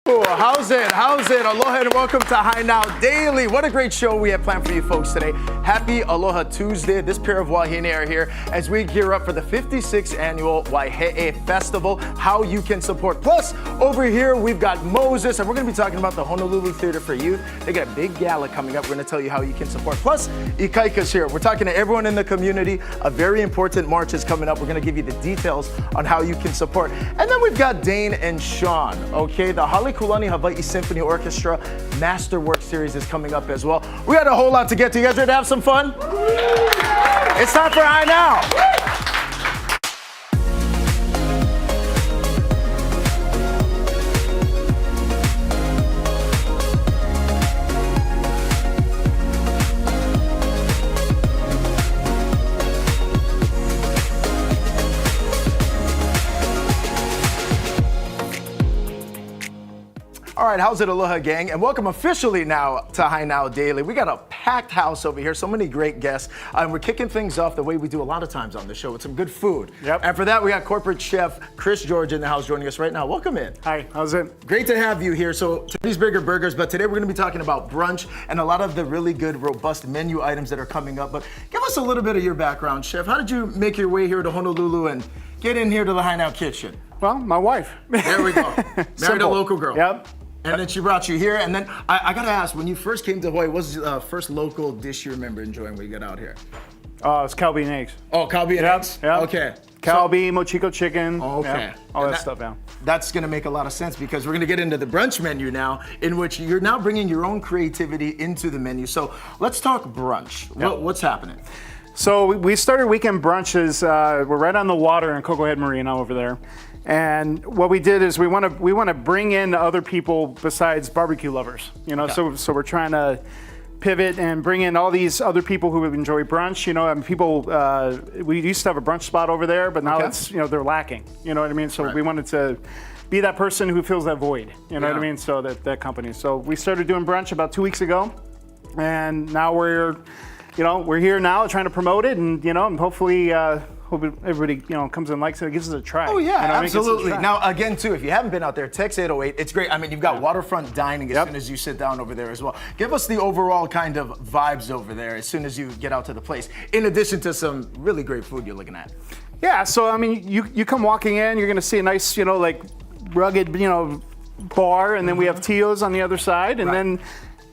How's it? How's it? Aloha and welcome to High Now Daily. What a great show we have planned for you folks today. Happy Aloha Tuesday. This pair of Waihe'e are here as we gear up for the 56th annual Waihe'e Festival, how you can support. Plus, over here we've got Moses, and we're going to be talking about the Honolulu Theater for Youth. They got a big gala coming up. We're going to tell you how you can support. Plus, Ikaika's here. We're talking to everyone in the community. A very important march is coming up. We're going to give you the details on how you can support. And then we've got Dane and Sean, okay? The Halekulani Hawaii Symphony Orchestra Masterwork Series is coming up as well. We got a whole lot to get to. You guys ready to have some fun? It's time for High Now. All right, how's it, Aloha gang? And welcome officially now to High Now Daily. We got a packed house over here, so many great guests. And we're kicking things off the way we do a lot of times on the show with some good food. Yep. And for that, we got corporate chef Chris George in the house joining us right now. Welcome in. Hi, how's it? Great to have you here. So today's bigger burgers, but today we're gonna be talking about brunch and a lot of the really good, robust menu items that are coming up. But give us a little bit of your background, chef. How did you make your way here to Honolulu and get in here to the High Now kitchen? Well, my wife. There we go. Married a local girl. Yep. And then she brought you here, and then I gotta ask, when you first came to Hawaii, what was the first local dish you remember enjoying when you got out here? It's kalbi and eggs. Oh, kalbi and eggs? Yep. Okay. Kalbi, mochiko chicken. Okay. Yep. All that stuff, yeah. That's gonna make a lot of sense because we're gonna get into the brunch menu now, in which you're now bringing your own creativity into the menu. So let's talk brunch. Yep. What's happening? So we started weekend brunches. We're right on the water in Cocoa Head Marina over there. And what we did is we want to bring in other people besides barbecue lovers, you know. Okay. So we're trying to pivot and bring in all these other people who enjoy brunch. You know, and people. We used to have a brunch spot over there, but now it's they're lacking. You know what I mean? So we wanted to be that person who fills that void. You know what I mean? So that company. So we started doing brunch about 2 weeks ago, and now we're here now trying to promote it, and and hopefully. Hope everybody comes and likes it. It gives us a try. Oh yeah, absolutely. I mean? Now again too, if you haven't been out there, Tex 808, it's great. I mean, you've got waterfront dining as soon as you sit down over there as well. Give us the overall kind of vibes over there as soon as you get out to the place. In addition to some really great food you're looking at. Yeah. So I mean, you come walking in, you're gonna see a nice, like rugged, bar, and then we have Tio's on the other side, and then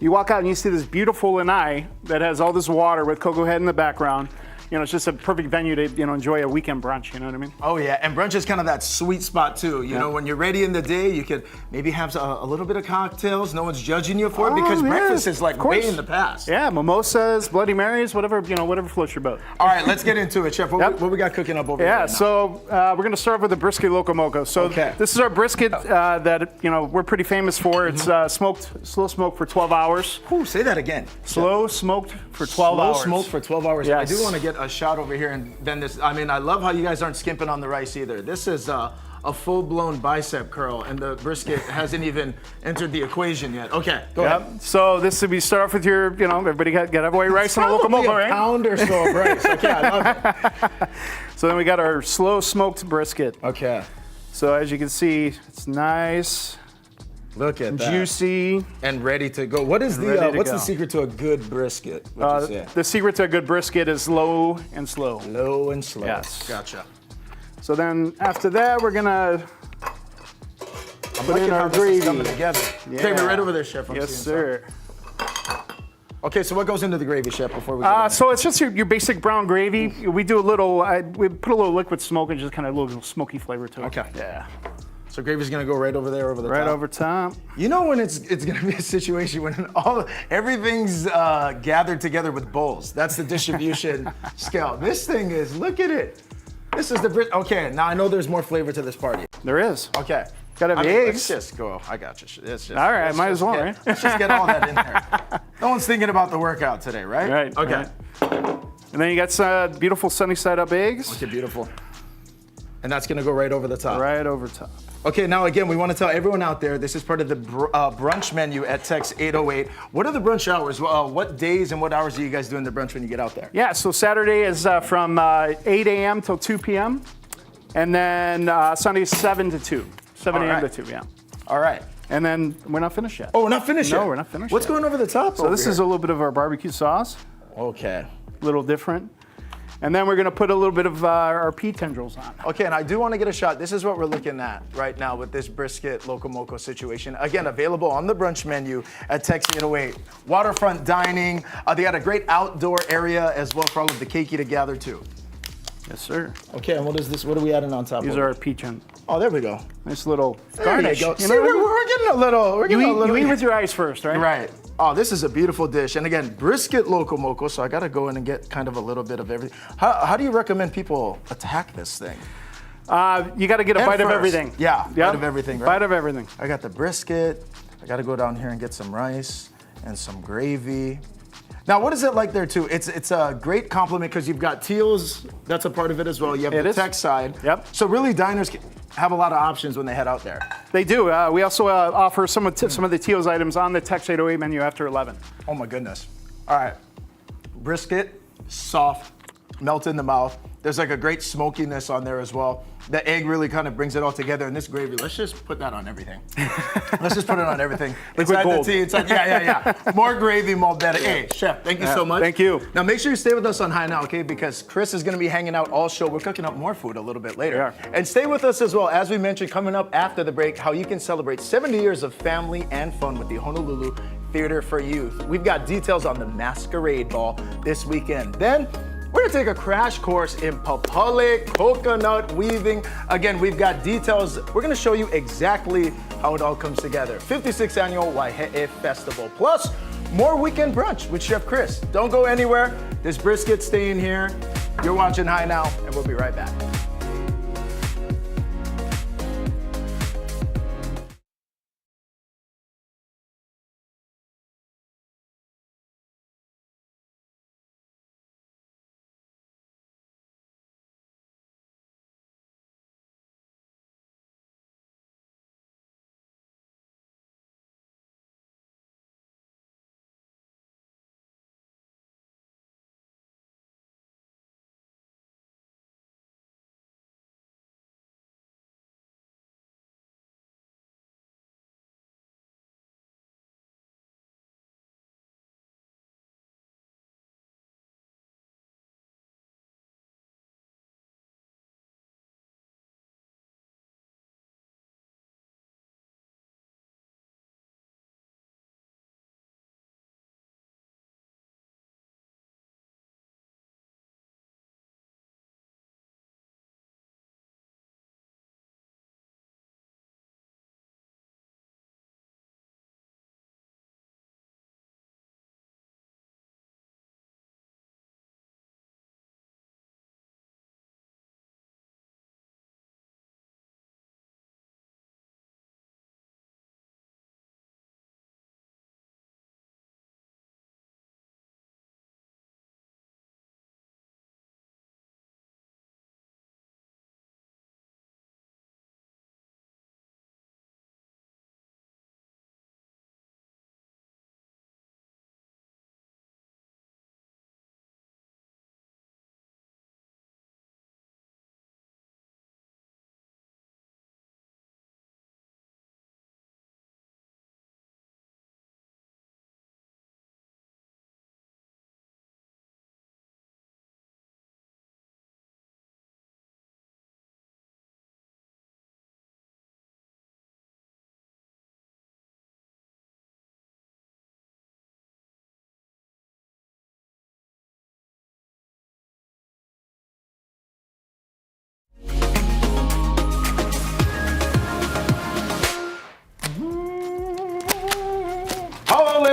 you walk out and you see this beautiful lanai that has all this water with Cocoa Head in the background. It's just a perfect venue to enjoy a weekend brunch. You know what I mean? Oh yeah, and brunch is kind of that sweet spot too. You know, when you're ready in the day, you could maybe have a little bit of cocktails. No one's judging you for it because breakfast is like way in the past. Yeah, mimosas, Bloody Marys, whatever whatever floats your boat. All right, let's get into it, Chef. What we got cooking up over here? Yeah, so we're gonna start with the brisket loco moco. So this is our brisket that we're pretty famous for. It's slow smoked for 12 hours. Ooh, say that again. Slow smoked for 12 hours. Slow smoked for 12 hours. Yes. I do want to get a shot over here, and then this. I mean, I love how you guys aren't skimping on the rice either. This is a full-blown bicep curl, and the brisket hasn't even entered the equation yet. Okay, go ahead. So we start off with your, everybody got Hawaii rice and a loco moco, right? A pound or so of rice. Okay, I love it. So then we got our slow smoked brisket. Okay. So as you can see, it's nice. Look at that. Juicy. And ready to go. What is what's the secret to a good brisket? The secret to a good brisket is low and slow. Low and slow. Yes. Gotcha. So then after that, we're gonna put in our gravy. Coming together. Yeah. Take me right over there, Chef. Yes, sir. Okay, so what goes into the gravy, Chef, before we get So it's just your basic brown gravy. We do we put a little liquid smoke and just kind of a little smoky flavor to it. Okay. Yeah. So gravy's gonna go right over there, over the top. Right over top. You know when it's gonna be a situation when everything's gathered together with bowls. That's the distribution scale. This thing is, look at it. This is the okay. Now I know there's more flavor to this party. There is. Okay. Gotta have eggs. Let's just go. I got you. All right, might as well, right? Let's just get all that in there. No one's thinking about the workout today, right? Right. Okay. Right. And then you got some beautiful sunny side up eggs. Okay, beautiful. And that's gonna go right over the top. Right over top. Okay, now again, we want to tell everyone out there, this is part of the brunch menu at Tex 808. What are the brunch hours? What days and what hours are you guys doing the brunch when you get out there? Yeah, so Saturday is from 8 a.m. till 2 p.m. And then Sunday is 7 to 2. 7 a.m. to 2, yeah. All right. And then we're not finished yet. Oh, we're not finished yet? No, we're not finished What's yet. going over the top? So this is a little bit of our barbecue sauce. Okay. A little different. And then we're going to put a little bit of our pea tendrils on. Okay, and I do want to get a shot. This is what we're looking at right now with this brisket locomoco situation. Again, available on the brunch menu at todayʻs 808. Waterfront dining. They got a great outdoor area as well for all of the keiki to gather too. Yes, sir. Okay, and what is this? What are we adding on top These of? are our pea tendrils. Oh, there we go. Nice little There garnish. you go. You See, know, we're getting a little. We're getting a little. you eat with your eyes first, right? Right. Oh, this is a beautiful dish. And again, brisket locomoco, so I got to go in and get kind of a little bit of everything. How do you recommend people attack this thing? You got to get a bite of first. everything. Yeah, bite of everything, right? Bite of everything. I got the brisket. I got to go down here and get some rice and some gravy. Now, what is it like there too? It's a great compliment because you've got teals. That's a part of it as well. You have the tech side. Yep. So really, diners have a lot of options when they head out there. They do. We also offer some of the teals items on the todayʻs 808 menu after 11. Oh my goodness. All right. Brisket, soft, melt in the mouth. There's like a great smokiness on there as well. The egg really kind of brings it all together. And this gravy, let's just put that on everything. Let's just put it on everything. Liquid inside gold. the tea, inside, yeah. More gravy, more better. Hey, chef, thank you so much. Thank you. Now make sure you stay with us on High Now, okay? Because Chris is gonna be hanging out all show. We're cooking up more food a little bit later. We are. And stay with us as well, as we mentioned, coming up after the break, how you can celebrate 70 years of family and fun with the Honolulu Theater for Youth. We've got details on the Masquerade Ball this weekend. Then, we're gonna take a crash course in papale coconut weaving. Again, we've got details. We're gonna show you exactly how it all comes together. 56th Annual Waihe'e Festival. Plus, more weekend brunch with Chef Chris. Don't go anywhere. This brisket's staying here. You're watching High Now, and we'll be right back.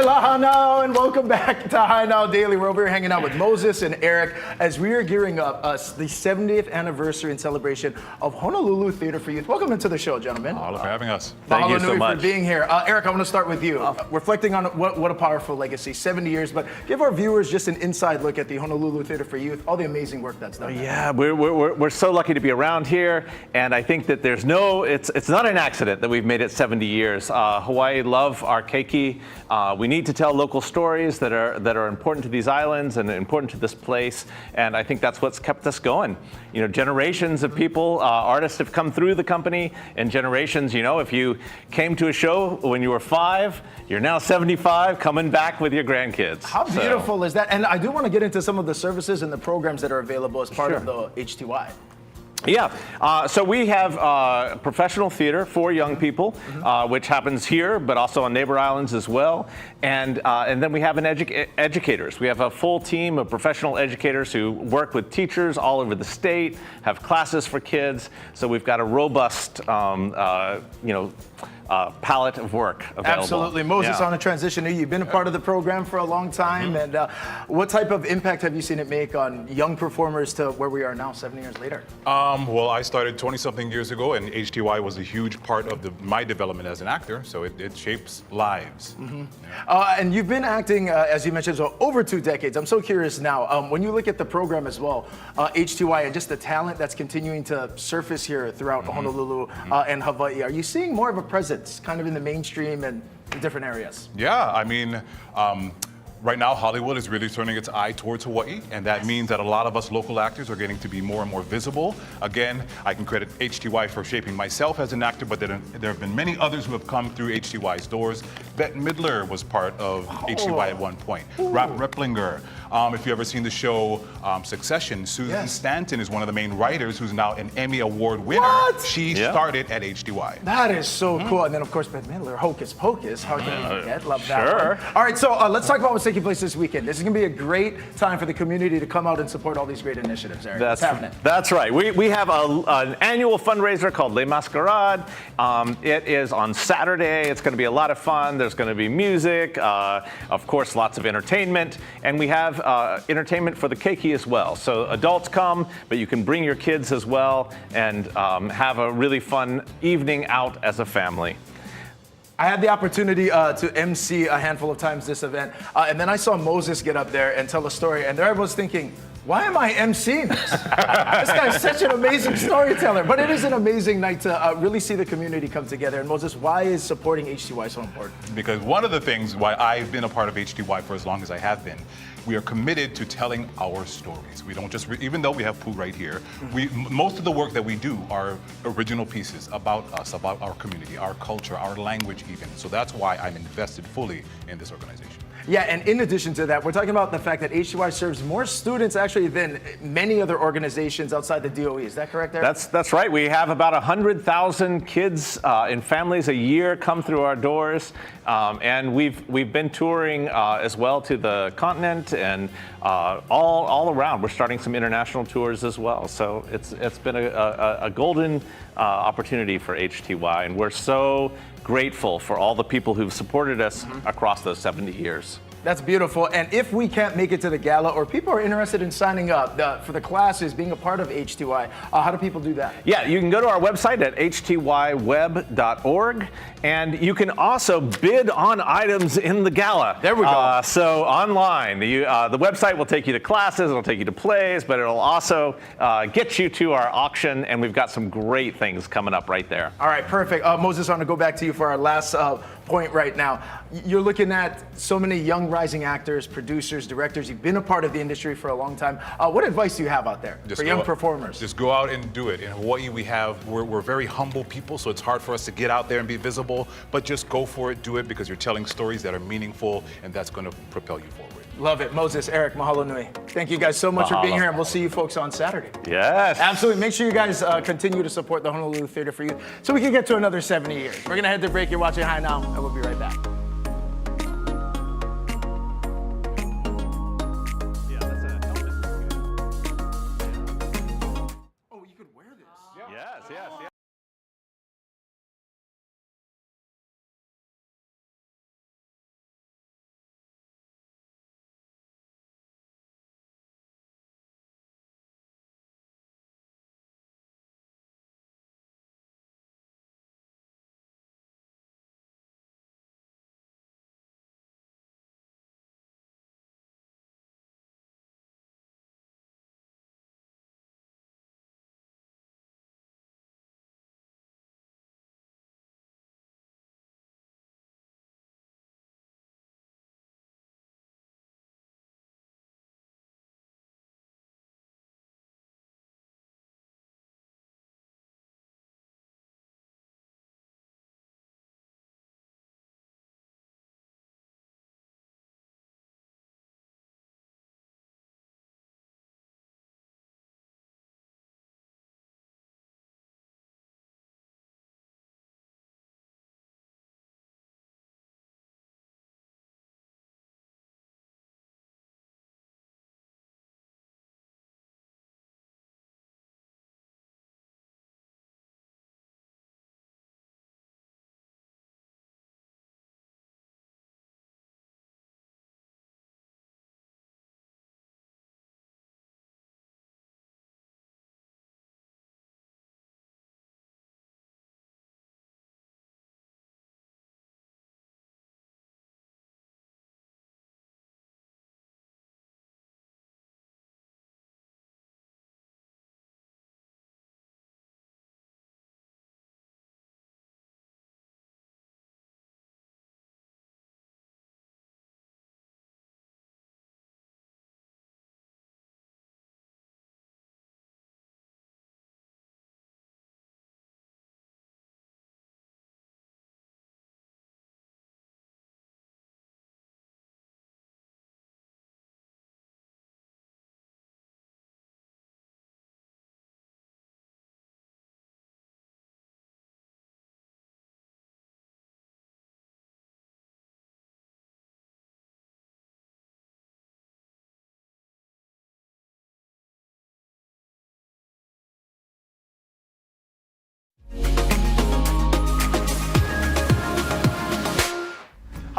Aloha now, and welcome back to High Now Daily. We're over here hanging out with Moses and Eric as we are gearing up the 70th anniversary and celebration of Honolulu Theater for Youth. Welcome into the show, gentlemen. Mahalo for having us. Thank you so much for being here. Eric, I want to start with you. Reflecting on what a powerful legacy, 70 years, but give our viewers just an inside look at the Honolulu Theater for Youth, all the amazing work that's done. Yeah, we're so lucky to be around here, and I think that there's it's not an accident that we've made it 70 years. Hawaii love our keiki. We need to tell tell local stories that are important to these islands and important to this place. And I think that's what's kept us going. You know, generations of people, artists have come through the company, and generations, you know, if you came to a show when you were 5, you're now 75, coming back with your grandkids. How beautiful is that? And I do want to get into some of the services and the programs that are available as part Sure. of the HTY. Yeah, so we have professional theater for young people, which happens here, but also on neighbor islands as well. And then we have educators. We have a full team of professional educators who work with teachers all over the state, have classes for kids. So we've got a robust, palette of work available. Absolutely. Moses, on a transition, you've been a part of the program for a long time. And what type of impact have you seen it make on young performers to where we are now, 7 years later? Well, I started 20-something years ago, and HTY was a huge part of my development as an actor, so it shapes lives. And you've been acting, as you mentioned, so over 2 decades. I'm so curious now, when you look at the program as well, HTY, and just the talent that's continuing to surface here throughout Honolulu and Hawaii, are you seeing more of a presence kind of in the mainstream and in different areas? Yeah, I mean, right now Hollywood is really turning its eye towards Hawaii, and that means that a lot of us local actors are getting to be more and more visible. Again, I can credit HTY for shaping myself as an actor, but there have been many others who have come through HTY's doors. Bette Midler was part of HTY at one point. Rap Replinger. If you've ever seen the show Succession, Susan Stanton is one of the main writers who's now an Emmy Award winner. What? She started at HTY. That is so cool. And then, of course, Bette Midler, Hocus Pocus. How can you forget? Love that Sure. one. All right, so let's talk about what's taking place this weekend. This is going to be a great time for the community to come out and support all these great initiatives, Eric. What's happening? That's right. We have an annual fundraiser called Les Masquerades. It is on Saturday. It's going to be a lot of fun. There's going to be music, of course, lots of entertainment. And we have entertainment for the keiki as well. So adults come, but you can bring your kids as well and have a really fun evening out as a family. I had the opportunity to MC a handful of times this event, and then I saw Moses get up there and tell a story, and there I was thinking, why am I emceeing this? This guy's such an amazing storyteller. But it is an amazing night to really see the community come together. And Moses, why is supporting HTY so important? Because one of the things why I've been a part of HTY for as long as I have been, we are committed to telling our stories. We don't just, even though we have Pooh right here, most of the work that we do are original pieces about us, about our community, our culture, our language even. So that's why I'm invested fully in this organization. Yeah, and in addition to that, we're talking about the fact that HTY serves more students actually than many other organizations outside the DOE. Is that correct, Eric? That's right. We have about 100,000 kids and families a year come through our doors, and we've been touring as well to the continent and all around. We're starting some international tours as well. So it's been a golden opportunity for HTY, and we're so grateful for all the people who've supported us across those 70 years. That's beautiful. And if we can't make it to the gala, or people are interested in signing up for the classes, being a part of HTY, how do people do that? Yeah, you can go to our website at htyweb.org, and you can also bid on items in the gala. There we go. So online, the website will take you to classes, it'll take you to plays, but it'll also get you to our auction, and we've got some great things coming up right there. All right, perfect. Moses, I want to go back to you for our last point right now. You're looking at so many young rising actors, producers, directors. You've been a part of the industry for a long time. What advice do you have out there for young performers? Just go out and do it. In Hawaii, we're very humble people, so it's hard for us to get out there and be visible, but just go for it, do it, because you're telling stories that are meaningful, and that's going to propel you forward. Love it. Moses, Eric, mahalo nui. Thank you guys so much for being here, and we'll see you folks on Saturday. Yes. Absolutely. Make sure you guys continue to support the Honolulu Theater for Youth so we can get to another 70 years. We're going to head to break. You're watching High Now, and we'll be right back. Oh, you could wear this. Yes, yes.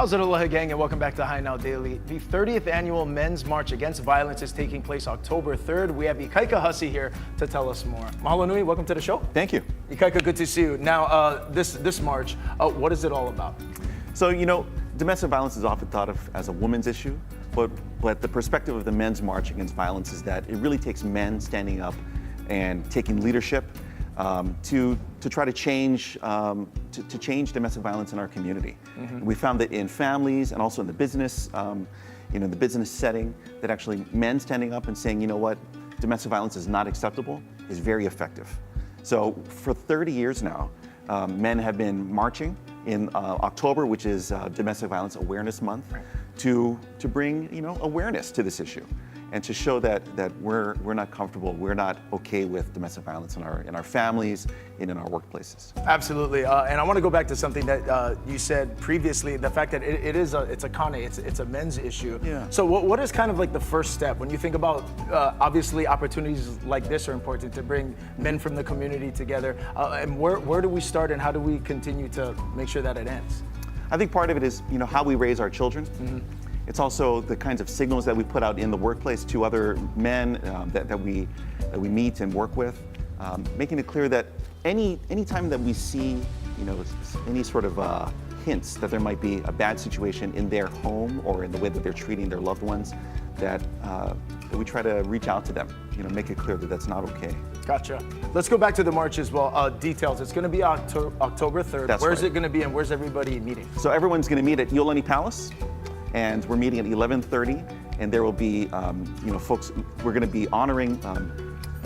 How's it, Aloha gang, and welcome back to High Now Daily. The 30th annual Men's March Against Violence is taking place October 3rd. We have Ikaika Hussey here to tell us more. Mahalo nui, welcome to the show. Thank you. Ikaika, good to see you. Now, this march, what is it all about? So, domestic violence is often thought of as a woman's issue, but the perspective of the Men's March Against Violence is that it really takes men standing up and taking leadership to try to change domestic violence in our community. Mm-hmm. We found that in families and also in the business, in the business setting, that actually men standing up and saying, you know what, domestic violence is not acceptable, is very effective. So for 30 years now, men have been marching in October, which is Domestic Violence Awareness Month, to bring awareness to this issue, and to show that we're not comfortable, we're not okay with domestic violence in our families and in our workplaces. Absolutely, and I want to go back to something that you said previously, the fact that it's a kane, it's a men's issue. Yeah. So what is kind of like the first step when you think about, obviously opportunities like this are important to bring men from the community together, and where do we start and how do we continue to make sure that it ends? I think part of it is how we raise our children. Mm-hmm. It's also the kinds of signals that we put out in the workplace to other men that we meet and work with, making it clear that any time that we see any sort of hints that there might be a bad situation in their home or in the way that they're treating their loved ones, that we try to reach out to them, make it clear that that's not okay. Gotcha. Let's go back to the march as well. Details. It's going to be October 3rd. That's Where's right. it going to be and where's everybody meeting? So everyone's going to meet at Iolani Palace, and we're meeting at 11:30. And there will be, folks. We're going to be honoring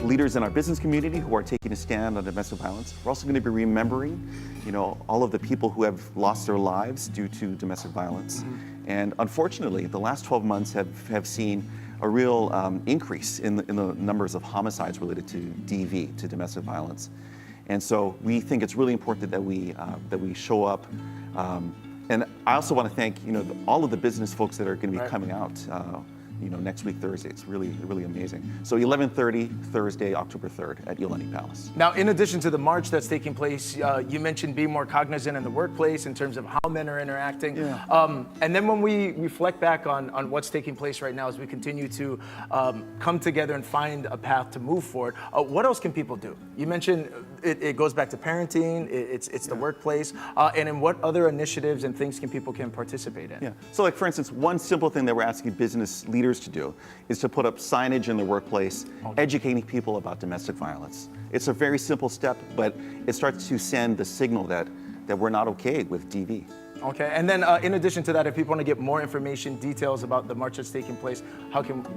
leaders in our business community who are taking a stand on domestic violence. We're also going to be remembering, all of the people who have lost their lives due to domestic violence. Mm-hmm. And unfortunately, the last 12 months have seen a real increase in the numbers of homicides related to DV, to domestic violence. And so we think it's really important that we show up. And I also want to thank all of the business folks that are going to be coming out next week Thursday. It's really, really amazing. So 11:30 Thursday, October 3rd at Iolani Palace. Now, in addition to the march that's taking place, you mentioned being more cognizant in the workplace in terms of how men are interacting. Yeah. And then when we reflect back on what's taking place right now as we continue to come together and find a path to move forward, what else can people do? You mentioned it goes back to parenting, it's the workplace, and in what other initiatives and things people can participate in? Yeah. So like, for instance, one simple thing that we're asking business leaders to do is to put up signage in the workplace, educating people about domestic violence. It's a very simple step, but it starts to send the signal that we're not okay with DV. Okay, and then in addition to that, if people want to get more information, details about the march that's taking place,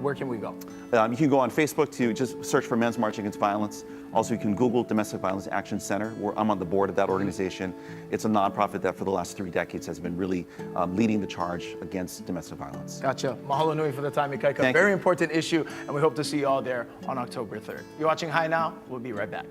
where can we go? You can go on Facebook to just search for Men's March Against Violence. Also, you can Google Domestic Violence Action Center. I'm on the board of that organization. It's a nonprofit that for the last 3 decades has been really leading the charge against domestic violence. Gotcha. Mahalo nui for the time, Ikaika. Very important issue, and we hope to see you all there on October 3rd. You're watching High Now. We'll be right back.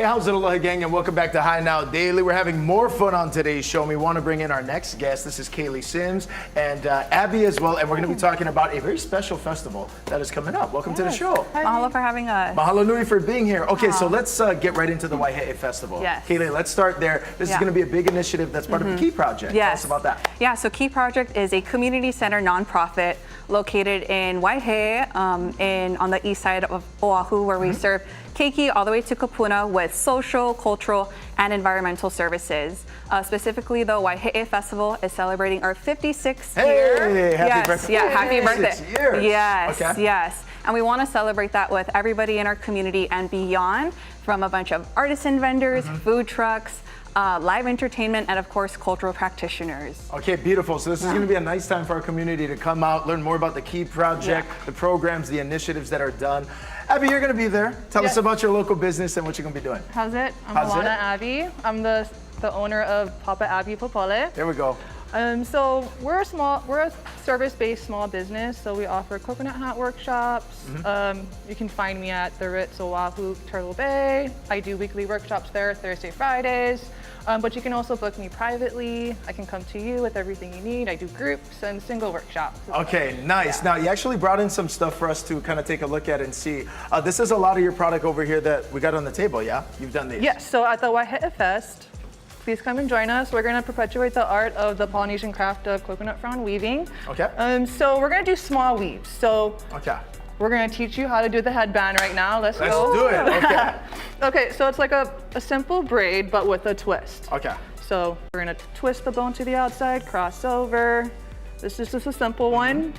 Hey, how's it, Aloha gang, and welcome back to High Now Daily. We're having more fun on today's show, and we want to bring in our next guest. This is Kaylee Sims and Abby as well, and we're going to be talking about a very special festival that is coming up. Welcome to the show. Mahalo for having us. Mahalo nui for being here. Okay, so let's get right into the Waihe'e Festival. Yes. Kaylee, let's start there. This is going to be a big initiative that's part of the Key Project. Yes. Tell us about that. Yeah, so Key Project is a community center nonprofit located in Waihe'e, on the east side of Oahu, where we serve keiki all the way to Kupuna with social, cultural, and environmental services. Specifically, the Waihe'e Festival is celebrating our 56th year. Happy birthday. Yeah, happy birthday. 56 years. Yes, Okay. yes. And we want to celebrate that with everybody in our community and beyond, from a bunch of artisan vendors, food trucks, live entertainment, and of course, cultural practitioners. Okay, beautiful. So this is going to be a nice time for our community to come out, learn more about the Key Project, the programs, the initiatives that are done. Abby, you're going to be there. Tell us about your local business and what you're going to be doing. How's it? I'm How's Alana it? Abby. I'm the owner of Papa Abby Popole. There we go. So we're a service-based small business. So we offer coconut hat workshops. You can find me at the Ritz Oahu, Turtle Bay. I do weekly workshops there, Thursday, Fridays. But you can also book me privately. I can come to you with everything you need. I do groups and single workshops. Okay, nice. Now, you actually brought in some stuff for us to kind of take a look at and see. This is a lot of your product over here that we got on the table, yeah? You've done these? Yes, so at the Waihe'e Fest, please come and join us. We're going to perpetuate the art of the Polynesian craft of coconut frond weaving. Okay. So we're going to do small weaves. So Okay. we're going to teach you how to do the headband right now. Let's Let's go. do it. Okay. Okay, so it's like a simple braid, but with a twist. Okay. So we're going to twist the bone to the outside, cross over. This is just a simple one.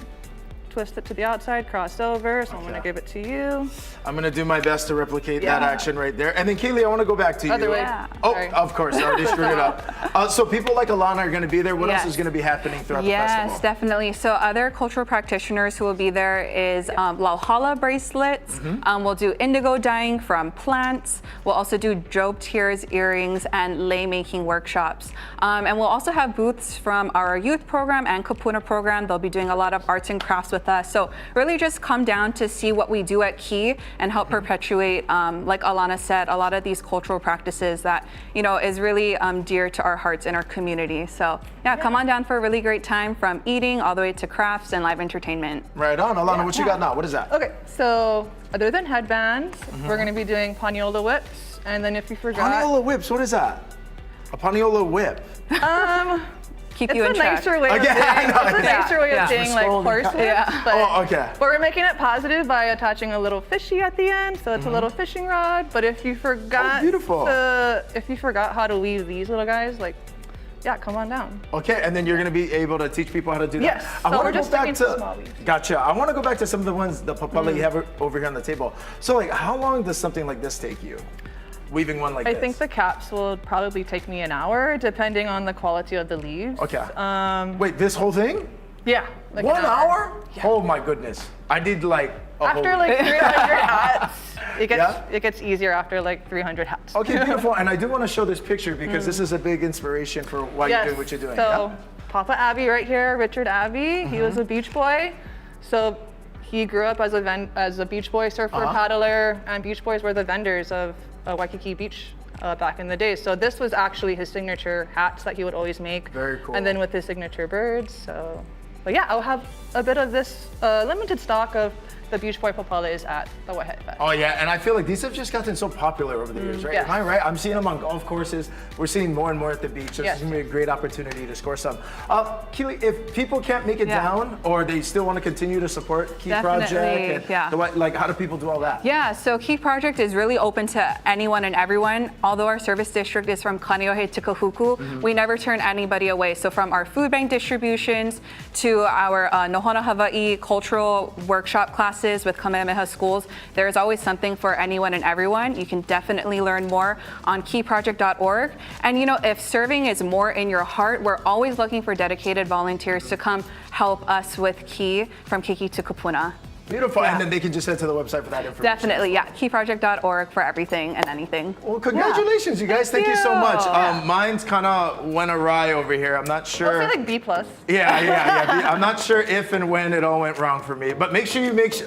Twist it to the outside, cross over. So I'm going to give it to you. I'm going to do my best to replicate that Yeah. action right there. And then, Kaylee, I want to go back to you. Other way. Yeah. Oh, Sorry. of course, I already screwed it up. So people like Alana are going to be there. What else Yes. is going to be happening throughout the Yes, festival? definitely. So other cultural practitioners who will be there is Lauhala bracelets. We'll do indigo dyeing from plants. We'll also do job tiers, earrings, and lei making workshops. And we'll also have booths from our youth program and Kupuna program. They'll be doing a lot of arts and crafts with us. So really just come down to see what we do at Key and help perpetuate, like Alana said, a lot of these cultural practices that, is really dear to our hearts in our community. So yeah, come on down for a really great time, from eating all the way to crafts and live entertainment. Right on. Alana, what you got now? What is that? Okay, so other than headbands, we're going to be doing paniola whips. And then if you forgot, Paniola whips, what is that? A paniola whip. Keep you in it's a check. nicer way of Okay, saying, I know. it's a nicer way Yeah. of saying like Scrolling. horse whips. Yeah. But, Oh, okay. but we're making it positive by attaching a little fishy at the end, so it's a little fishing rod. But if you forgot, beautiful. if you forgot how to weave these little guys, yeah, come on down. Okay, and then you're going to be able to teach people how to do that. Yes, I so wanna we're go just back sticking to small weaves. Gotcha. I want to go back to some of the ones, the papala you have over here on the table. So, how long does something like this take you? Weaving one like I this? think the caps will probably take me an hour, depending on the quality of the leaves. Okay. Wait, this whole thing? Yeah. Like 1 an hour? Oh my goodness. I did a After whole... like 300 hats, Yeah? it gets easier after like 300 hats. Okay, beautiful. And I do want to show this picture because this is a big inspiration for why you're doing what you're doing. So Papa Abby right here, Richard Abby, he was a beach boy. So he grew up as a beach boy, surfer, paddler, and beach boys were the vendors of Waikiki Beach back in the day. So this was actually his signature hats that he would always make. Very cool. And then with his signature birds. So, but yeah, I'll have a bit of this limited stock of the Beach Boy Popoles at the Waihe'e Fest. Oh yeah, and I feel like these have just gotten so popular over the years, right? yes. Am I right? I'm seeing them on golf courses. We're seeing more and more at the beach. So Yes. This is gonna be a great opportunity to score some. Keely, if people can't make it Yeah. down, or they still want to continue to support Key Definitely, Project, and yeah. how do people do all that? Yeah, so Key Project is really open to anyone and everyone. Although our service district is from Kaneohe to Kahuku, we never turn anybody away. So from our food bank distributions to our Nohona Hawaii cultural workshop classes with Kamehameha schools, there is always something for anyone and everyone. You can definitely learn more on keyproject.org. And if serving is more in your heart, we're always looking for dedicated volunteers to come help us with Key from Keiki to Kupuna. Beautiful. Yeah. And then they can just head to the website for that information. Definitely, yeah. keyproject.org for everything and anything. Well, congratulations, you guys. Thank you so much. Yeah. Mine's kind of went awry over here. I'm not sure. I'll say like B+. Yeah. I'm not sure if and when it all went wrong for me. But make sure you check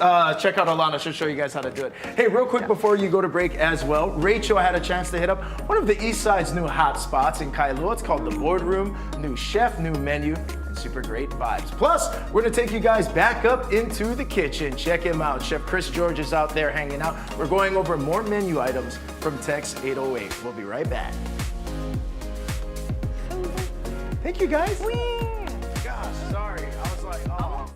out Alana. She'll show you guys how to do it. Hey, real quick before you go to break as well, Rachel had a chance to hit up one of the East Side's new hot spots in Kailua. It's called the Boardroom. New chef, new menu, and super great vibes. Plus, we're gonna take you guys back up into the kitchen. Check him out. Chef Chris George is out there hanging out. We're going over more menu items from Tex 808. We'll be right back. Thank you, guys. Gosh, sorry. I was like, oh.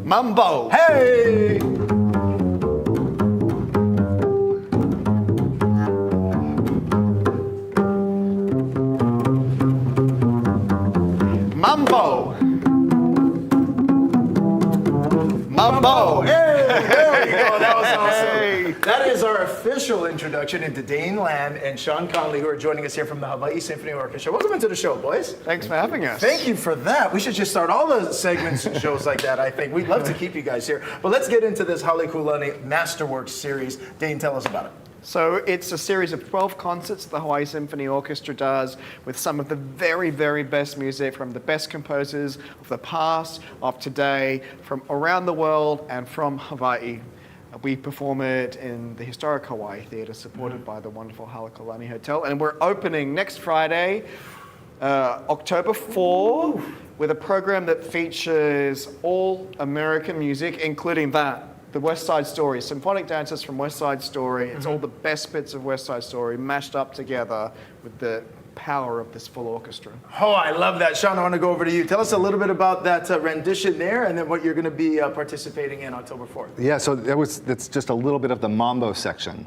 Mambo. Hey! Mambo. Mambo. Hey, there we go. That was awesome. That is our official introduction into Dane Lamb and Sean Conley, who are joining us here from the Hawaii Symphony Orchestra. Welcome into the show, boys. Thanks for having us. Thank you for that. We should just start all the segments and shows like that, I think. We'd love to keep you guys here. But let's get into this Halekulani Masterworks series. Dane, tell us about it. So it's a series of 12 concerts the Hawaii Symphony Orchestra does with some of the very, very best music from the best composers of the past, of today, from around the world and from Hawaii. We perform it in the historic Hawaii Theatre, supported by the wonderful Halekulani Hotel. And we're opening next Friday, October 4, with a program that features all American music, including the West Side Story, symphonic dances from West Side Story. It's all the best bits of West Side Story mashed up together with the power of this full orchestra. Oh, I love that. Sean, I want to go over to you. Tell us a little bit about that rendition there and then what you're going to be participating in October 4th. Yeah, so that's just a little bit of the mambo section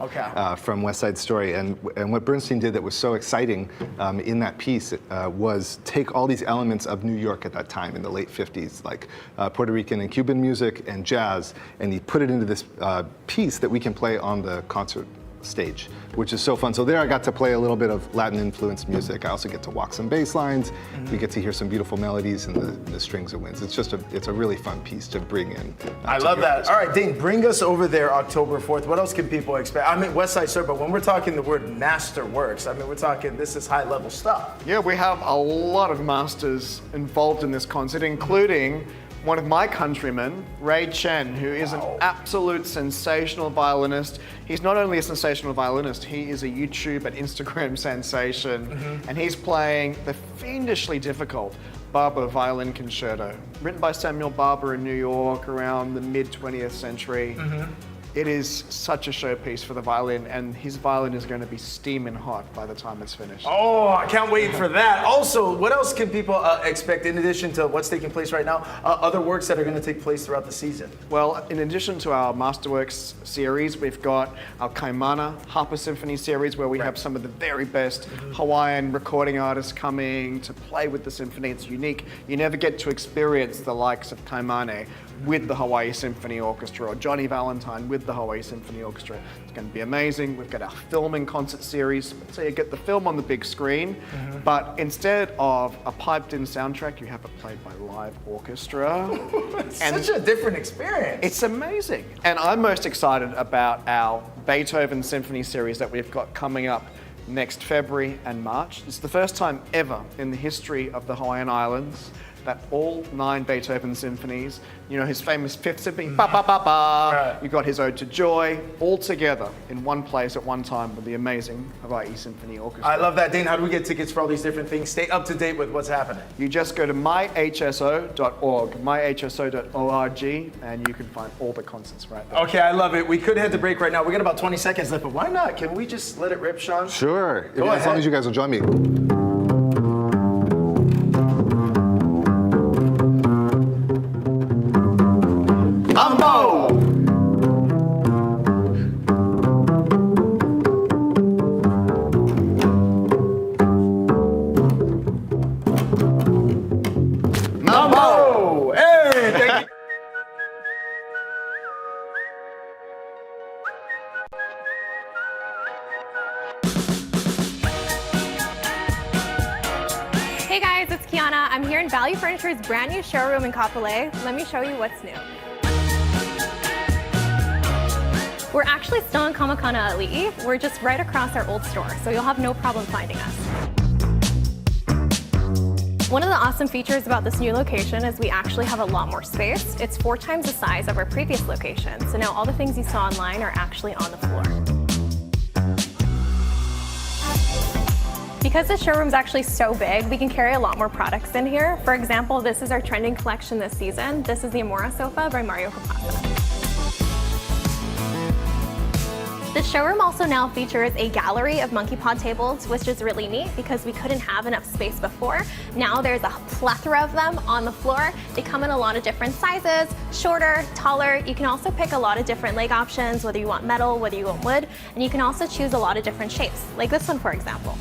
from West Side Story. And what Bernstein did that was so exciting in that piece was take all these elements of New York at that time in the late 50s, like Puerto Rican and Cuban music and jazz, and he put it into this piece that we can play on the concert stage, which is so fun. So there I got to play a little bit of Latin influenced music. I also get to walk some bass lines. We get to hear some beautiful melodies and the strings and winds. It's a really fun piece to bring in. I love that. All right, Dane, bring us over there October 4th. What else can people expect? I mean, West Side Story, but when we're talking the word masterworks, I mean, we're talking this is high level stuff. Yeah, we have a lot of masters involved in this concert, including one of my countrymen, Ray Chen, who is an absolute sensational violinist. He's not only a sensational violinist, he is a YouTube and Instagram sensation, and he's playing the fiendishly difficult Barber Violin Concerto, written by Samuel Barber in New York around the mid-20th century. It is such a showpiece for the violin, and his violin is going to be steaming hot by the time it's finished. Oh, I can't wait for that. Also, what else can people expect in addition to what's taking place right now? Other works that are going to take place throughout the season? Well, in addition to our Masterworks series, we've got our Kaimana Harper Symphony series, where we have some of the very best Hawaiian recording artists coming to play with the symphony. It's unique. You never get to experience the likes of Kaimane with the Hawaii Symphony Orchestra, or Johnny Valentine with the Hawaii Symphony Orchestra. It's going to be amazing. We've got our filming concert series, so you get the film on the big screen, but instead of a piped-in soundtrack, you have it played by live orchestra. It's such a different experience. It's amazing. And I'm most excited about our Beethoven Symphony series that we've got coming up next February and March. It's the first time ever in the history of the Hawaiian Islands that all 9 Beethoven symphonies, you know, his famous Fifth Symphony, ba ba ba ba, you got his Ode to Joy, all together in one place at one time with the amazing Hawaii Symphony Orchestra. I love that. Dane, how do we get tickets for all these different things? Stay up to date with what's happening. You just go to myhso.org, myhso.org, and you can find all the concerts right there. Okay, I love it. We could head to break right now. We got about 20 seconds left, but why not? Can we just let it rip, Sean? Sure, Go as ahead. long as you guys will join me. Mambo! Mambo! Hey, thank you. Hey guys, it's Kiana. I'm here in Valyou Furniture's brand new showroom in Kapolei. Let me show you what's new. We're actually still in Kamakana Ali'i. We're just right across our old store, so you'll have no problem finding us. One of the awesome features about this new location is we actually have a lot more space. It's 4 times the size of our previous location, so now all the things you saw online are actually on the floor. Because the showroom's actually so big, we can carry a lot more products in here. For example, this is our trending collection this season. This is the Amora sofa by Mario Capasa. The showroom also now features a gallery of monkey pod tables, which is really neat because we couldn't have enough space before. Now there's a plethora of them on the floor. They come in a lot of different sizes, shorter, taller. You can also pick a lot of different leg options, whether you want metal, whether you want wood, and you can also choose a lot of different shapes, like this one, for example.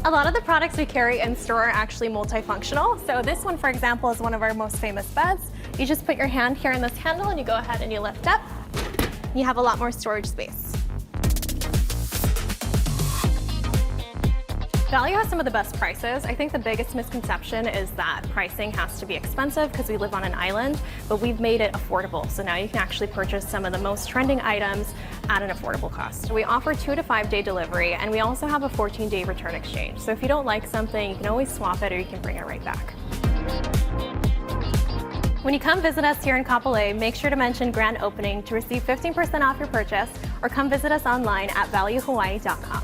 A lot of the products we carry in store are actually multifunctional. So this one, for example, is one of our most famous beds. You just put your hand here in this handle and you go ahead and you lift up. You have a lot more storage space. Valyou has some of the best prices. I think the biggest misconception is that pricing has to be expensive because we live on an island, but we've made it affordable. So now you can actually purchase some of the most trending items at an affordable cost. We offer 2 to 5 day delivery, and we also have a 14-day return exchange. So if you don't like something, you can always swap it or you can bring it right back. When you come visit us here in Kapolei, make sure to mention grand opening to receive 15% off your purchase, or come visit us online at valuehawaii.com.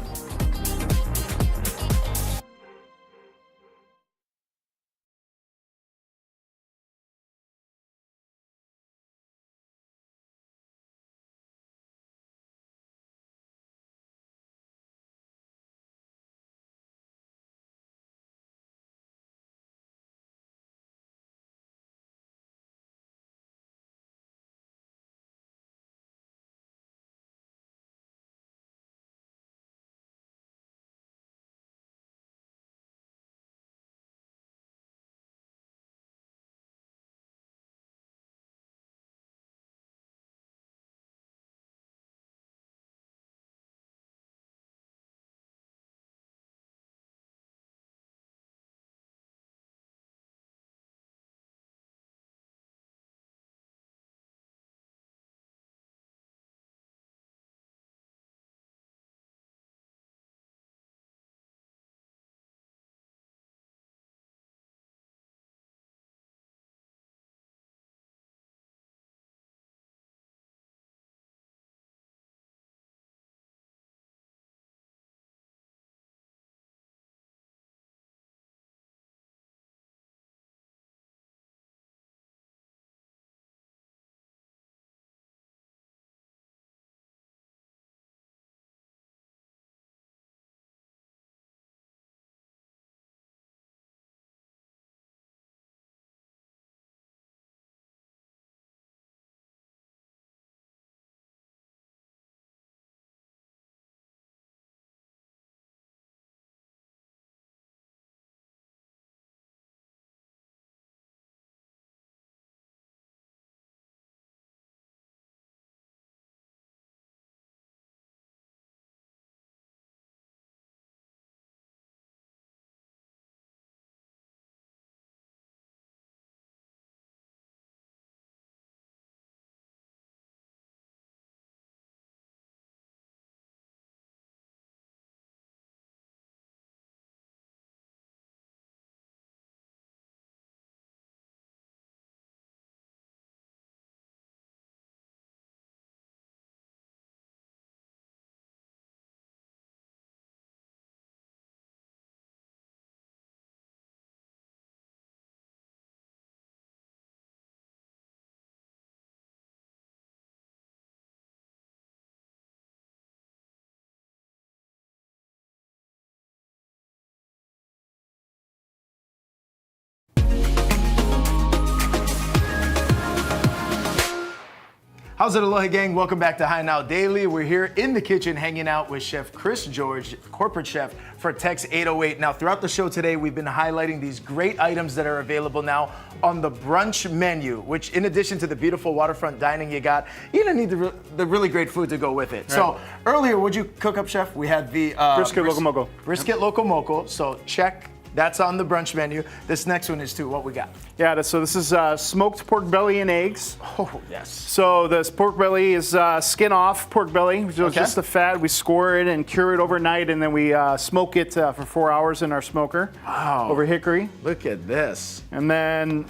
How's it, Aloha gang? Welcome back to High Now Daily. We're here in the kitchen hanging out with Chef Chris George, corporate chef for Tex 808. Now, throughout the show today, we've been highlighting these great items that are available now on the brunch menu, which in addition to the beautiful waterfront dining you got, you're gonna need the really great food to go with it. Right. So earlier, what'd you cook up, Chef? We had the brisket loco moco. Brisket loco moco, so check. That's on the brunch menu. This next one is too. What we got? Yeah, so this is smoked pork belly and eggs. Oh, yes. So this pork belly is skin off pork belly. So it's just the fat. We score it and cure it overnight, and then we smoke it for 4 hours in our smoker. Wow. Over hickory. Look at this. And then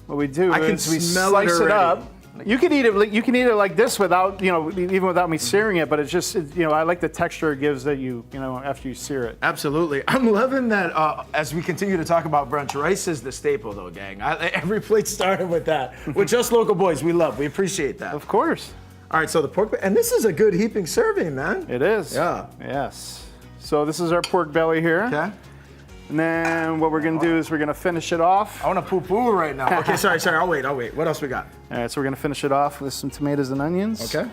what we do is we smell slice it it up. already. You can eat it. You can eat it like this without, even without me searing it. But it's just, I like the texture it gives that after you sear it. Absolutely. I'm loving that. As we continue to talk about brunch, rice is the staple, though, gang. Every plate started with that. With just local boys, we appreciate that. Of course. All right, so the pork, and this is a good heaping serving, man. It is. Yeah. Yes. So this is our pork belly here. Okay. And then what we're gonna do is we're gonna finish it off. I want to poo-poo right now. Okay, sorry. I'll wait. What else we got? All right, so we're gonna finish it off with some tomatoes and onions. Okay.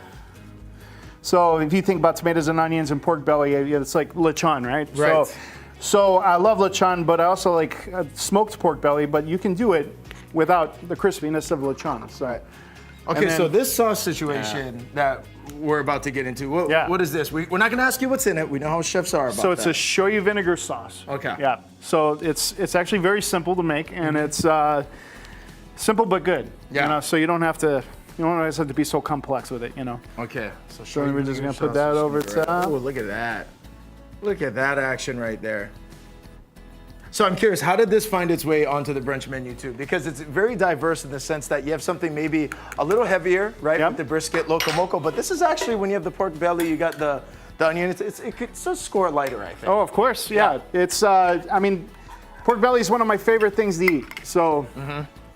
So if you think about tomatoes and onions and pork belly, it's like lechon, right? Right. So I love lechon, but I also like smoked pork belly, but you can do it without the crispiness of lechon. So. Right. Okay, so this sauce situation that we're about to get into, what is this? We're not going to ask you what's in it. We know how chefs are about that. So it's a shoyu vinegar sauce. Okay. Yeah. So it's actually very simple to make, and it's simple but good. Yeah. So you don't always have to be so complex with it. Okay. So we're just gonna put that over top. Oh, look at that! Look at that action right there. So I'm curious, how did this find its way onto the brunch menu too? Because it's very diverse in the sense that you have something maybe a little heavier, right? Yep. With the brisket, loco moco, but this is actually when you have the pork belly, you got the onion. It could still score lighter, I think. Oh, of course, yeah. It's pork belly is one of my favorite things to eat. So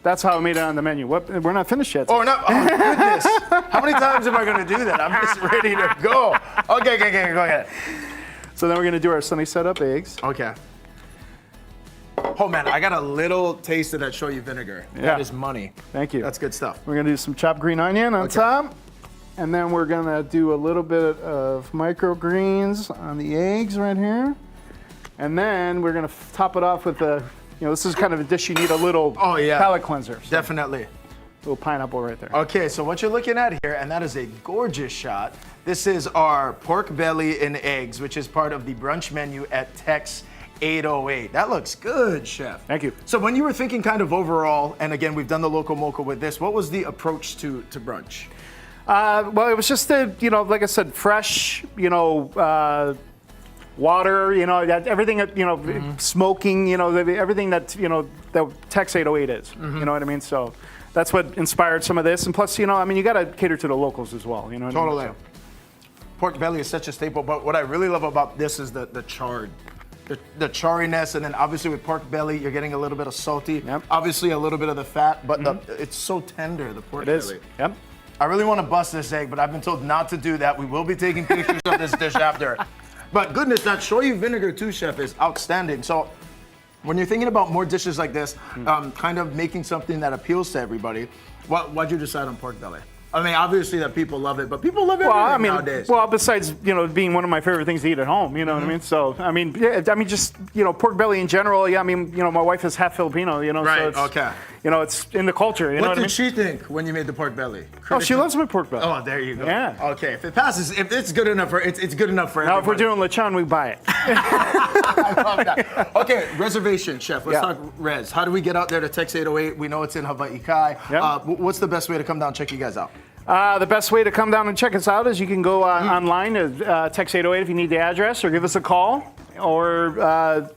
that's how I made it on the menu. We're not finished yet. Oh, no. Oh, goodness. How many times am I going to do that? I'm just ready to go. Okay, go ahead. So then we're going to do our sunny side up eggs. Okay. Oh, man, I got a little taste of that shoyu vinegar. Yeah. That is money. Thank you. That's good stuff. We're going to do some chopped green onion on top. And then we're going to do a little bit of microgreens on the eggs right here. And then we're going to top it off with this is kind of a dish you need a little palate cleanser. So Definitely. A little pineapple right there. Okay, so what you're looking at here, and that is a gorgeous shot. This is our pork belly and eggs, which is part of the brunch menu at Tex 808. That looks good, Chef. Thank you. So when you were thinking kind of overall, and again, we've done the loco moco with this, what was the approach to brunch? Well, it was just like I said, fresh, water, everything, smoking, everything that, that Tex 808 is. You know what I mean? So that's what inspired some of this. And plus, you got to cater to the locals as well. Totally. Pork belly is such a staple, but what I really love about this is the charred. The charriness, and then obviously with pork belly, you're getting a little bit of salty. Yep. Obviously a little bit of the fat, but it's so tender, the pork belly. It is. Yep. I really want to bust this egg, but I've been told not to do that. We will be taking pictures of this dish after. But goodness, that shoyu vinegar too, Chef, is outstanding. So when you're thinking about more dishes like this, kind of making something that appeals to everybody, why'd you decide on pork belly? I mean, obviously that people love it, but people love everything nowadays. Well, besides, being one of my favorite things to eat at home, you know what I mean? So, just, pork belly in general, my wife is half Filipino, Right, so okay. It's in the culture, you know what I mean? What did she think when you made the pork belly? Oh, she loves my pork belly. Oh, there you go. Yeah. Okay, if it passes, if it's good enough it's good enough for Now, everybody. if we're doing lechon, we buy it. I love that. Okay, reservation, Chef. Let's talk res. How do we get out there to Tex 808? We know it's in Hawaii Kai. Yep. What's the best way to come down and check you guys out? The best way to come down and check us out is you can go online to Tex 808 if you need the address, or give us a call. Or,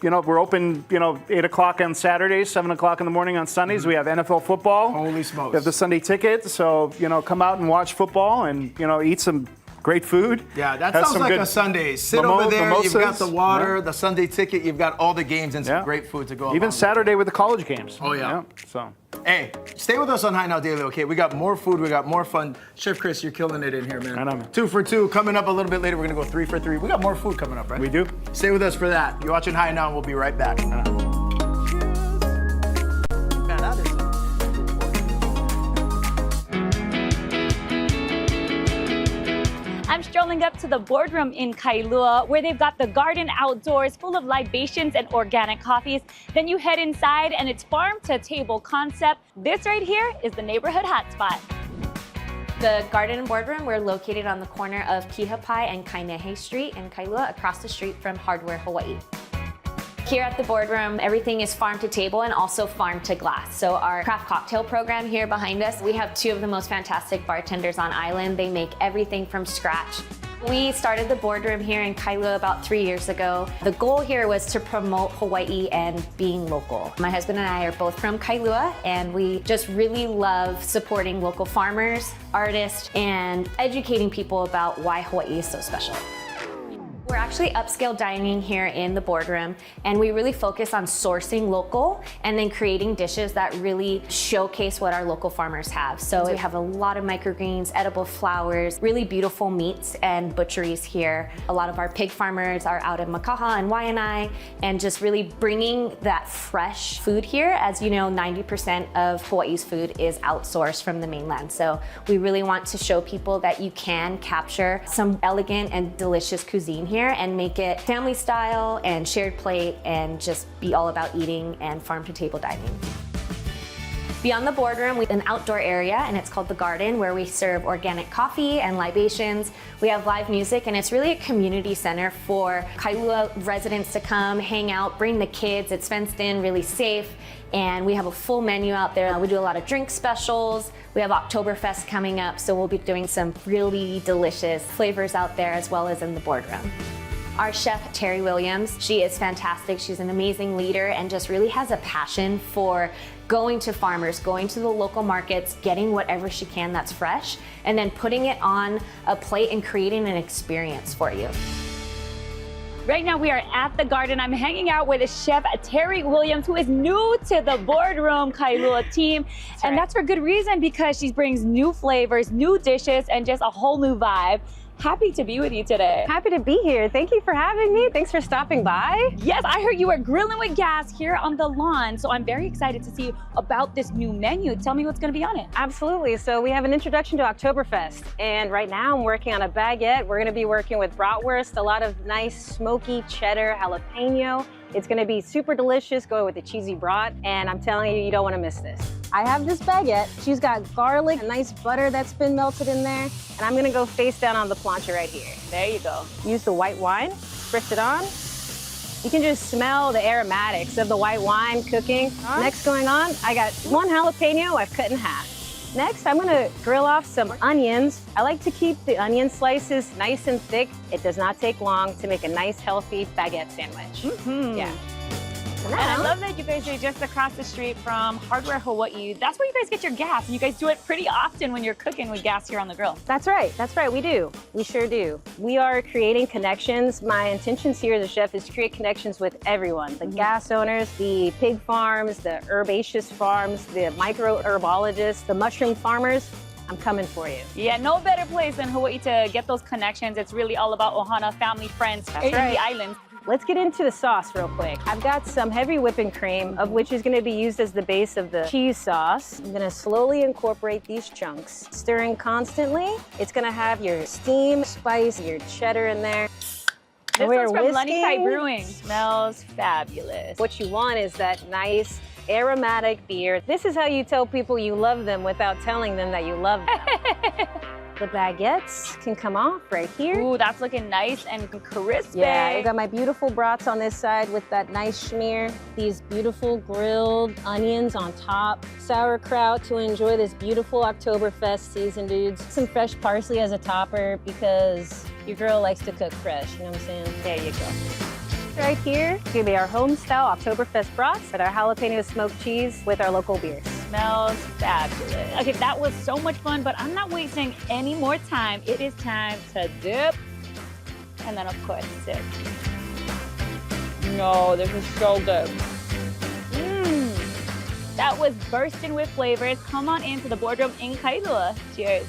we're open, 8 o'clock on Saturdays, 7 o'clock in the morning on Sundays. We have NFL football. Holy smokes. We have the Sunday ticket. So, come out and watch football and, eat some great food. Yeah, that sounds like a Sunday. Sit over there, mimosas. You've got the water, the Sunday ticket, you've got all the games and some great food to go along Even with Saturday with the college games. Oh, yeah. So. Hey, stay with us on High Now Daily, okay? We got more food, we got more fun. Chef Chris, you're killing it in here, man. I know, man. 2 for 2. Coming up a little bit later, we're gonna go 3 for 3. We got more food coming up, right? We do. Stay with us for that. You're watching High Now, and we'll be right back. Man, that is I'm strolling up to the Boardroom in Kailua, where they've got the garden outdoors full of libations and organic coffees. Then you head inside and it's farm to table concept. This right here is the neighborhood hotspot. The Garden and Boardroom, we're located on the corner of Kihapai and Kainehe Street in Kailua, across the street from Hardware Hawaii. Here at the Boardroom, everything is farm to table and also farm to glass. So our craft cocktail program here behind us, we have two of the most fantastic bartenders on island. They make everything from scratch. We started the Boardroom here in Kailua about 3 years ago. The goal here was to promote Hawaii and being local. My husband and I are both from Kailua, and we just really love supporting local farmers, artists, and educating people about why Hawaii is so special. We're actually upscale dining here in the Boardroom, and we really focus on sourcing local and then creating dishes that really showcase what our local farmers have. So we have a lot of microgreens, edible flowers, really beautiful meats and butcheries here. A lot of our pig farmers are out in Makaha and Waihe'e, and just really bringing that fresh food here. As you know, 90% of Hawaii's food is outsourced from the mainland. So we really want to show people that you can capture some elegant and delicious cuisine here and make it family style and shared plate and just be all about eating and farm to table dining. Beyond the Boardroom, we have an outdoor area, and it's called the Garden, where we serve organic coffee and libations. We have live music, and it's really a community center for Kailua residents to come, hang out, bring the kids. It's fenced in, really safe, and we have a full menu out there. We do a lot of drink specials. We have Oktoberfest coming up, so we'll be doing some really delicious flavors out there as well as in the Boardroom. Our chef, Terry Williams, she is fantastic. She's an amazing leader and just really has a passion for going to farmers, going to the local markets, getting whatever she can that's fresh, and then putting it on a plate and creating an experience for you. Right now we are at the Garden. I'm hanging out with Chef Terry Williams, who is new to the Boardroom Kailua team. And that's for good reason, because she brings new flavors, new dishes, and just a whole new vibe. Happy to be with you today. Happy to be here. Thank you for having me. Thanks for stopping by. Yes, I heard you were grilling with gas here on the lawn, so I'm very excited to see about this new menu. Tell me what's going to be on it. Absolutely. So we have an introduction to Oktoberfest, and right now I'm working on a baguette. We're going to be working with bratwurst, a lot of nice smoky cheddar jalapeno. It's going to be super delicious, going with the cheesy brat, and I'm telling you, you don't want to miss this. I have this baguette. She's got garlic, a nice butter that's been melted in there, and I'm gonna go face down on the plancha right here. There you go. Use the white wine, spritz it on. You can just smell the aromatics of the white wine cooking. Next going on, I got one jalapeno I've cut in half. Next, I'm gonna grill off some onions. I like to keep the onion slices nice and thick. It does not take long to make a nice, healthy baguette sandwich. Yeah. And I love that you guys are just across the street from Hardware Hawaii. That's where you guys get your gas, and you guys do it pretty often when you're cooking with gas here on the grill. That's right, we do. We sure do. We are creating connections. My intentions here as a chef is to create connections with everyone. The gas owners, the pig farms, the herbaceous farms, the microherbologists, the mushroom farmers. I'm coming for you. Yeah, no better place than Hawaii to get those connections. It's really all about ohana, family, friends, in the islands. Let's get into the sauce real quick. I've got some heavy whipping cream, of which is gonna be used as the base of the cheese sauce. I'm gonna slowly incorporate these chunks, stirring constantly. It's gonna have your steam, spice, your cheddar in there. This one's from Lanikai Brewing. Smells fabulous. What you want is that nice, aromatic beer. This is how you tell people you love them without telling them that you love them. The baguettes can come off right here. Ooh, that's looking nice and crispy. Yeah, I got my beautiful brats on this side with that nice schmear. These beautiful grilled onions on top. Sauerkraut to enjoy this beautiful Oktoberfest season, dudes. Some fresh parsley as a topper because your girl likes to cook fresh, you know what I'm saying? There you go. Right here, it's gonna be our home-style Oktoberfest brats with our jalapeno smoked cheese with our local beers. Smells fabulous. Okay, that was so much fun, but I'm not wasting any more time. It is time to dip, and then of course sip. No, this is so good. That was bursting with flavors. Come on into the Boardroom in Kailua. Cheers.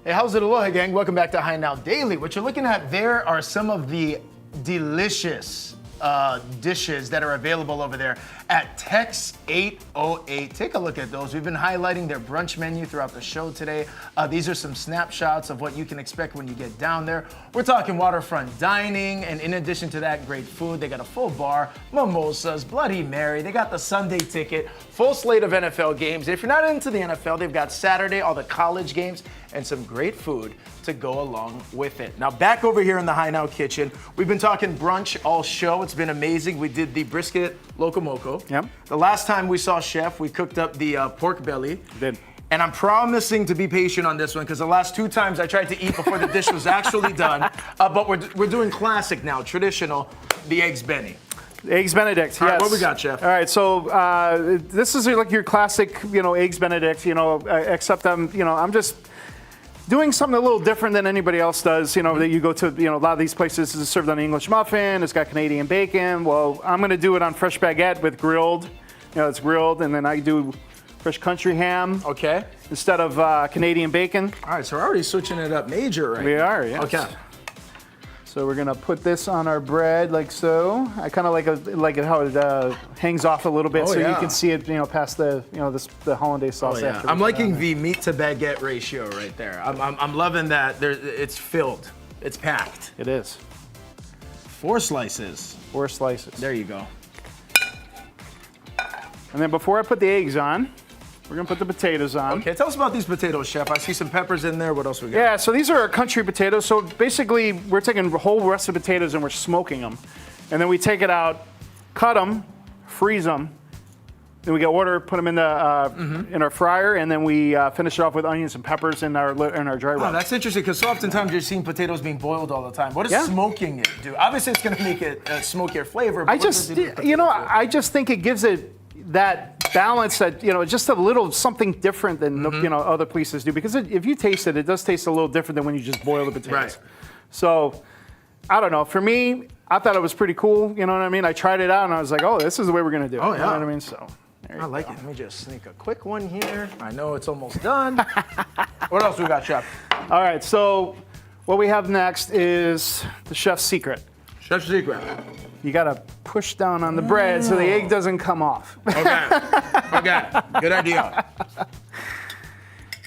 Hey, how's it, aloha, gang? Welcome back to High Now Daily. What you're looking at there are some of the delicious dishes that are available over there at todayʻs 808. Take a look at those. We've been highlighting their brunch menu throughout the show today. These are some snapshots of what you can expect when you get down there. We're talking waterfront dining, and in addition to that, great food. They got a full bar, mimosas, Bloody Mary. They got the Sunday ticket, full slate of NFL games. If you're not into the NFL, they've got Saturday, all the college games, and some great food to go along with it. Now, back over here in the High Now kitchen, we've been talking brunch all show. It's been amazing. We did the brisket locomoco. Yep. The last time we saw Chef, we cooked up the pork belly. Did. And I'm promising to be patient on this one because the last 2 times I tried to eat before the dish was actually done. But we're doing classic now, traditional, the eggs Benny. Eggs Benedict, yes. All right, what we got, Chef? All right, so this is like your classic, eggs Benedict, except I'm just doing something a little different than anybody else does, that you go to, a lot of these places is served on an English muffin, it's got Canadian bacon. Well, I'm gonna do it on fresh baguette with grilled, it's grilled, and then I do fresh country ham. Okay. Instead of Canadian bacon. All right, so we're already switching it up major, right? We are, yes. Okay. So we're gonna put this on our bread like so. I kind of like it how it hangs off a little bit, so you can see it, past the, the hollandaise sauce. After I'm liking the meat to baguette ratio right there. I'm loving that. It's filled. It's packed. It is. 4 slices. 4 slices. There you go. And then before I put the eggs on, we're gonna put the potatoes on. Okay, tell us about these potatoes, Chef. I see some peppers in there. What else we got? Yeah, so these are our country potatoes. So basically, we're taking whole russet potatoes and we're smoking them. And then we take it out, cut them, freeze them. Then we get water, put them in the in our fryer, and then we finish it off with onions and peppers in our dry rub. Oh, that's interesting, because so oftentimes you're seeing potatoes being boiled all the time. What does smoking it do? Obviously, it's gonna make it smokier flavor. But I just think it gives it that balance that, just a little something different than other places do, because if you taste it, it does taste a little different than when you just boil the potatoes. Right. So, I don't know. For me, I thought it was pretty cool. You know what I mean? I tried it out and I was like, oh, this is the way we're gonna do it. Oh, yeah. You know what I mean? So, I like it. Let me just sneak a quick one here. I know it's almost done. What else we got, Chef? All right. So, what we have next is the chef's secret. Chef's secret. You gotta push down on the bread so the egg doesn't come off. Okay, good idea.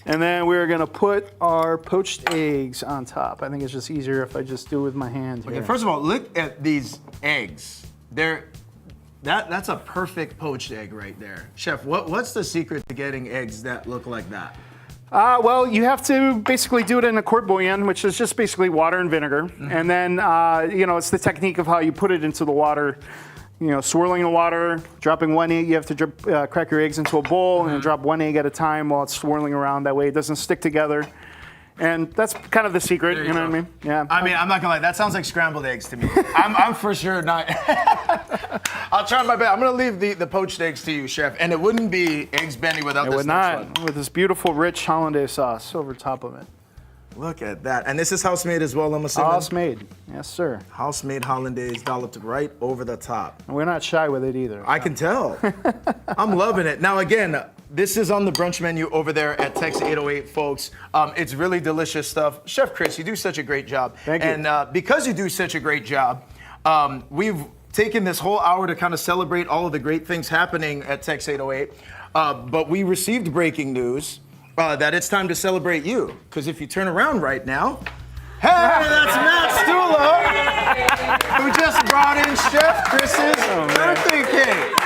And then we're gonna put our poached eggs on top. I think it's just easier if I just do it with my hand here. Okay, first of all, look at these eggs. That's a perfect poached egg right there. Chef, what's the secret to getting eggs that look like that? Well, you have to basically do it in a court bouillon, which is just basically water and vinegar. And then, it's the technique of how you put it into the water. Swirling the water, dropping 1 egg. You have to crack your eggs into a bowl and then drop 1 egg at a time while it's swirling around. That way it doesn't stick together. And that's kind of the secret, you know what I mean? Yeah. I mean, I'm not gonna lie, that sounds like scrambled eggs to me. I'm for sure not. I'll try my best. I'm gonna leave the poached eggs to you, Chef. And it wouldn't be eggs Benny without this next one. With this beautiful, rich hollandaise sauce over top of it. Look at that. And this is house made as well, I'm assuming? House made, yes, sir. House made hollandaise dolloped right over the top. And we're not shy with it either. I can tell. I'm loving it. Now, again, this is on the brunch menu over there at todayʻs 808, folks. It's really delicious stuff. Chef Chris, you do such a great job. Thank you. And because you do such a great job, we've taken this whole hour to kind of celebrate all of the great things happening at todayʻs 808. But we received breaking news that it's time to celebrate you. Because if you turn around right now, hey, that's Matt Stula, who just brought in Chef Chris's birthday cake.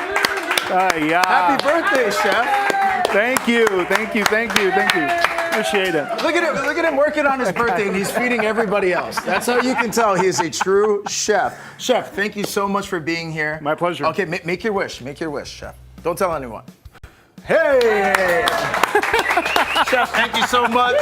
Yeah. Happy birthday, Chef. Thank you. Appreciate it. Look at him working on his birthday, and he's feeding everybody else. That's how you can tell he is a true chef. Chef, thank you so much for being here. My pleasure. Okay, make your wish. Make your wish, Chef. Don't tell anyone. Hey! Chef, thank you so much.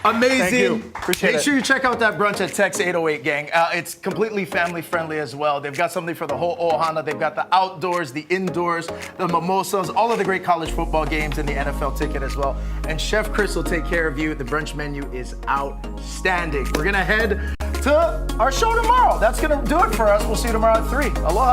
Amazing. Thank you. Appreciate it. Make sure you check out that brunch at todayʻs 808, gang. It's completely family friendly as well. They've got something for the whole ohana. They've got the outdoors, the indoors, the mimosas, all of the great college football games, and the NFL ticket as well. And Chef Chris will take care of you. The brunch menu is outstanding. We're gonna head to our show tomorrow. That's gonna do it for us. We'll see you tomorrow at 3. Aloha.